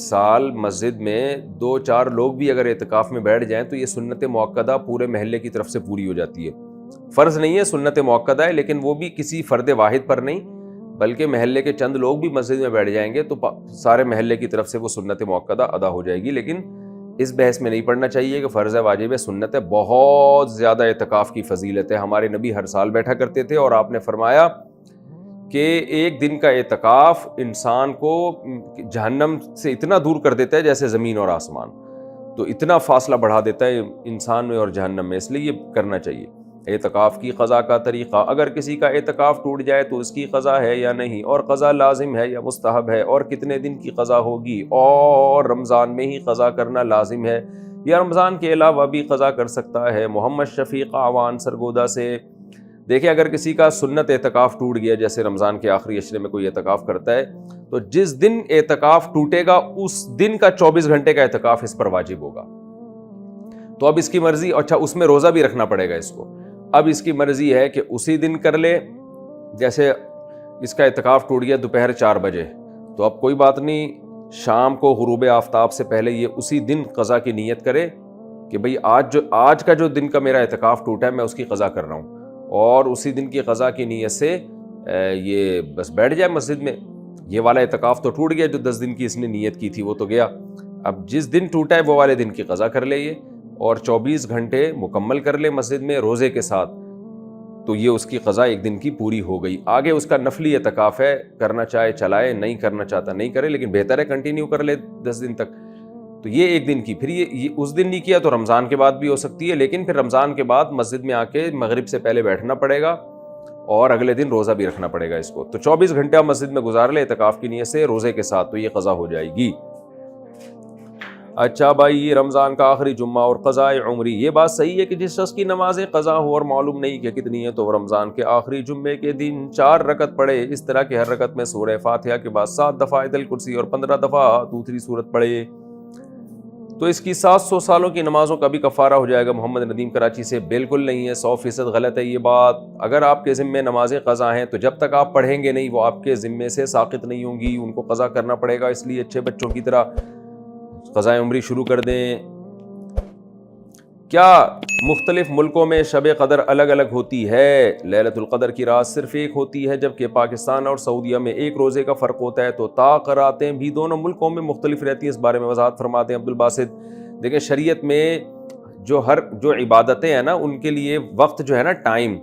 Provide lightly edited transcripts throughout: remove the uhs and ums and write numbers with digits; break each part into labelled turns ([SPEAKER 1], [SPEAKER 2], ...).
[SPEAKER 1] سال مسجد میں 2-4 لوگ بھی اگر اعتکاف میں بیٹھ جائیں تو یہ سنت مؤکدہ پورے محلے کی طرف سے پوری ہو جاتی ہے. فرض نہیں ہے، سنت مؤکدہ ہے، لیکن وہ بھی کسی فرد واحد پر نہیں بلکہ محلے کے چند لوگ بھی مسجد میں بیٹھ جائیں گے تو سارے محلے کی طرف سے وہ سنت مؤکدہ ادا ہو جائے گی. لیکن اس بحث میں نہیں پڑھنا چاہیے کہ فرض ہے، واجب ہے، سنت ہے. بہت زیادہ اعتکاف کی فضیلت ہے. ہمارے نبی ہر سال بیٹھا کرتے تھے اور آپ نے فرمایا کہ ایک دن کا اعتکاف انسان کو جہنم سے اتنا دور کر دیتا ہے جیسے زمین اور آسمان. تو اتنا فاصلہ بڑھا دیتا ہے انسان میں اور جہنم میں، اس لیے یہ کرنا چاہیے. اعتکاف کی قضا کا طریقہ، اگر کسی کا اعتکاف ٹوٹ جائے تو اس کی قضا ہے یا نہیں، اور قضا لازم ہے یا مستحب ہے، اور کتنے دن کی قضا ہوگی، اور رمضان میں ہی قضا کرنا لازم ہے یا رمضان کے علاوہ بھی قضا کر سکتا ہے. محمد شفیق آوان سرگودا سے. دیکھیں اگر کسی کا سنت اعتکاف ٹوٹ گیا، جیسے رمضان کے آخری عشرے میں کوئی اعتکاف کرتا ہے، تو جس دن اعتکاف ٹوٹے گا اس دن کا 24 گھنٹے کا اعتکاف اس پر واجب ہوگا. تو اب اس کی مرضی، اچھا اس میں روزہ بھی رکھنا پڑے گا اس کو. اب اس کی مرضی ہے کہ اسی دن کر لے، جیسے اس کا اعتکاف ٹوٹ گیا دوپہر 4 بجے، تو اب کوئی بات نہیں، شام کو غروب آفتاب سے پہلے یہ اسی دن قضا کی نیت کرے کہ بھئی آج کا جو دن کا میرا اعتکاف ٹوٹا ہے میں اس کی قضا کر رہا ہوں، اور اسی دن کی قضا کی نیت سے یہ بس بیٹھ جائے مسجد میں. یہ والا اعتکاف تو ٹوٹ گیا، جو 10 دن کی اس نے نیت کی تھی وہ تو گیا. اب جس دن ٹوٹا ہے وہ والے دن کی قضا کر لے یہ، اور 24 گھنٹے مکمل کر لے مسجد میں روزے کے ساتھ، تو یہ اس کی قضا ایک دن کی پوری ہو گئی. آگے اس کا نفلی اعتکاف ہے، کرنا چاہے چلائے، نہیں کرنا چاہتا نہیں کرے، لیکن بہتر ہے کنٹینیو کر لے 10 دن تک. تو یہ ایک دن کی، پھر یہ اس دن نہیں کیا تو رمضان کے بعد بھی ہو سکتی ہے، لیکن پھر رمضان کے بعد مسجد میں آ کے مغرب سے پہلے بیٹھنا پڑے گا اور اگلے دن روزہ بھی رکھنا پڑے گا اس کو. تو 24 گھنٹہ مسجد میں گزار لے اعتکاف کی نیت سے روزے کے ساتھ، تو یہ قضا ہو جائے گی. اچھا بھائی، یہ رمضان کا آخری جمعہ اور قضاء عمری، یہ بات صحیح ہے کہ جس شخص کی نمازیں قضا ہو اور معلوم نہیں کہ کتنی ہے تو وہ رمضان کے آخری جمعے کے دن 4 رکعت پڑھے. اس طرح کہ ہر رکعت میں سورہ فاتحہ کے بعد 7 دفعہ آیت الکرسی اور 15 دفعہ دوسری سورت پڑھے، تو اس کی 700 سالوں کی نمازوں کا بھی کفارہ ہو جائے گا. محمد ندیم کراچی سے. بالکل نہیں ہے، 100% غلط ہے یہ بات. اگر آپ کے ذمے نمازیں قضا ہیں تو جب تک آپ پڑھیں گے نہیں وہ آپ کے ذمے سے ساقط نہیں ہوں گی، ان کو قضا کرنا پڑے گا. اس لیے اچھے بچوں کی طرح قضاء عمری شروع کر دیں. کیا مختلف ملکوں میں شب قدر الگ الگ ہوتی ہے؟ لیلۃ القدر کی رات صرف ایک ہوتی ہے، جبکہ پاکستان اور سعودیہ میں ایک روزے کا فرق ہوتا ہے. تو راتیں بھی دونوں ملکوں میں مختلف رہتی ہیں، اس بارے میں وضاحت فرماتے ہیں عبد الباسط. دیکھیں شریعت میں جو عبادتیں ہیں نا، ان کے لیے وقت جو ہے نا، ٹائم،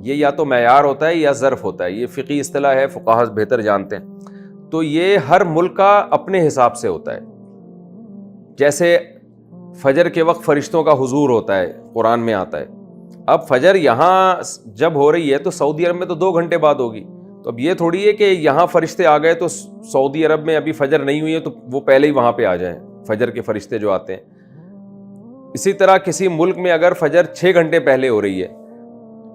[SPEAKER 1] یہ یا تو معیار ہوتا ہے یا ظرف ہوتا ہے. یہ فقہی اصطلاح ہے، فقہا بہتر جانتے ہیں. تو یہ ہر ملک کا اپنے حساب سے ہوتا ہے. جیسے فجر کے وقت فرشتوں کا حضور ہوتا ہے، قرآن میں آتا ہے. اب فجر یہاں جب ہو رہی ہے تو سعودی عرب میں تو 2 گھنٹے بعد ہوگی. تو اب یہ تھوڑی ہے کہ یہاں فرشتے آ گئے تو سعودی عرب میں ابھی فجر نہیں ہوئی ہے تو وہ پہلے ہی وہاں پہ آ جائیں، فجر کے فرشتے جو آتے ہیں. اسی طرح کسی ملک میں اگر فجر 6 گھنٹے پہلے ہو رہی ہے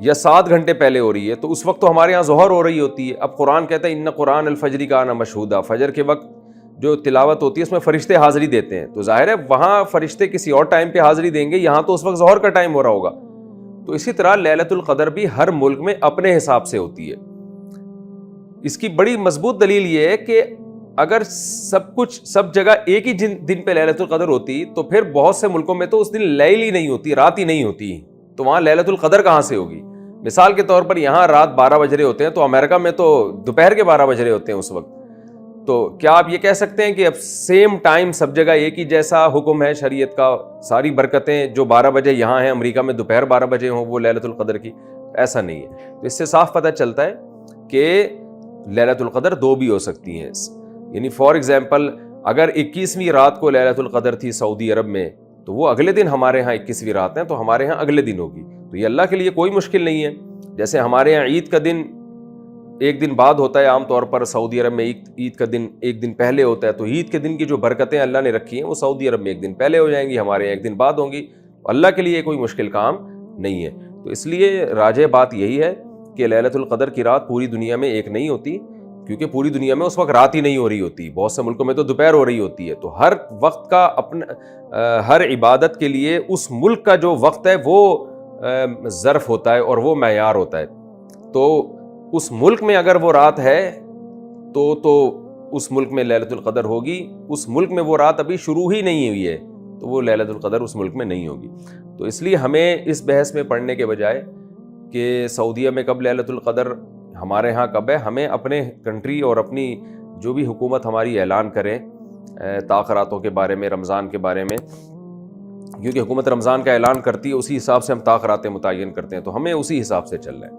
[SPEAKER 1] یا 7 گھنٹے پہلے ہو رہی ہے تو اس وقت تو ہمارے یہاں ظہر ہو رہی ہوتی ہے. اب قرآن کہتا ہے ان قرآن الفجر کان مشہودا، فجر کے وقت جو تلاوت ہوتی ہے اس میں فرشتے حاضری دیتے ہیں. تو ظاہر ہے وہاں فرشتے کسی اور ٹائم پہ حاضری دیں گے، یہاں تو اس وقت ظہر کا ٹائم ہو رہا ہوگا. تو اسی طرح لیلۃ القدر بھی ہر ملک میں اپنے حساب سے ہوتی ہے. اس کی بڑی مضبوط دلیل یہ ہے کہ اگر سب جگہ ایک ہی دن پہ لیلۃ القدر ہوتی تو پھر بہت سے ملکوں میں تو اس دن لیل ہی نہیں ہوتی، رات ہی نہیں ہوتی، تو وہاں لیلۃ القدر کہاں سے ہوگی؟ مثال کے طور پر یہاں رات 12 بج رہے ہوتے ہیں تو امریکہ میں تو دوپہر کے 12 بج رہے ہوتے ہیں اس وقت. تو کیا آپ یہ کہہ سکتے ہیں کہ اب سیم ٹائم سب جگہ ایک ہی جیسا حکم ہے شریعت کا، ساری برکتیں جو 12 بجے یہاں ہیں امریکہ میں دوپہر 12 بجے ہوں وہ لیلۃ القدر کی؟ ایسا نہیں ہے. تو اس سے صاف پتہ چلتا ہے کہ لیلۃ القدر 2 بھی ہو سکتی ہیں. یعنی فار ایگزامپل اگر 21ویں رات کو لیلۃ القدر تھی سعودی عرب میں تو وہ اگلے دن ہمارے ہاں 21ویں رات ہیں تو ہمارے ہاں اگلے دن ہوگی. تو یہ اللہ کے لیے کوئی مشکل نہیں ہے. جیسے ہمارے ہاں عید کا دن ایک دن بعد ہوتا ہے عام طور پر، سعودی عرب میں عید کا دن ایک دن پہلے ہوتا ہے. تو عید کے دن کی جو برکتیں اللہ نے رکھی ہیں وہ سعودی عرب میں ایک دن پہلے ہو جائیں گی، ہمارے یہاں ایک دن بعد ہوں گی. اللہ کے لیے کوئی مشکل کام نہیں ہے. تو اس لیے راجح بات یہی ہے کہ لیلۃ القدر کی رات پوری دنیا میں ایک نہیں ہوتی، کیونکہ پوری دنیا میں اس وقت رات ہی نہیں ہو رہی ہوتی، بہت سے ملکوں میں تو دوپہر ہو رہی ہوتی ہے. تو ہر وقت کا اپنا، ہر عبادت کے لیے اس ملک کا جو وقت ہے وہ ظرف ہوتا ہے اور وہ معیار ہوتا ہے. تو اس ملک میں اگر وہ رات ہے تو اس ملک میں لیلۃ القدر ہوگی، اس ملک میں وہ رات ابھی شروع ہی نہیں ہوئی ہے تو وہ لیلۃ القدر اس ملک میں نہیں ہوگی۔ تو اس لیے ہمیں اس بحث میں پڑھنے کے بجائے کہ سعودیہ میں کب لیلۃ القدر، ہمارے ہاں کب ہے، ہمیں اپنے کنٹری اور اپنی جو بھی حکومت ہماری اعلان کرے تاخیراتوں کے بارے میں، رمضان کے بارے میں، کیونکہ حکومت رمضان کا اعلان کرتی ہے اسی حساب سے ہم تاخیرات متعین کرتے ہیں، تو ہمیں اسی حساب سے چلنا ہے۔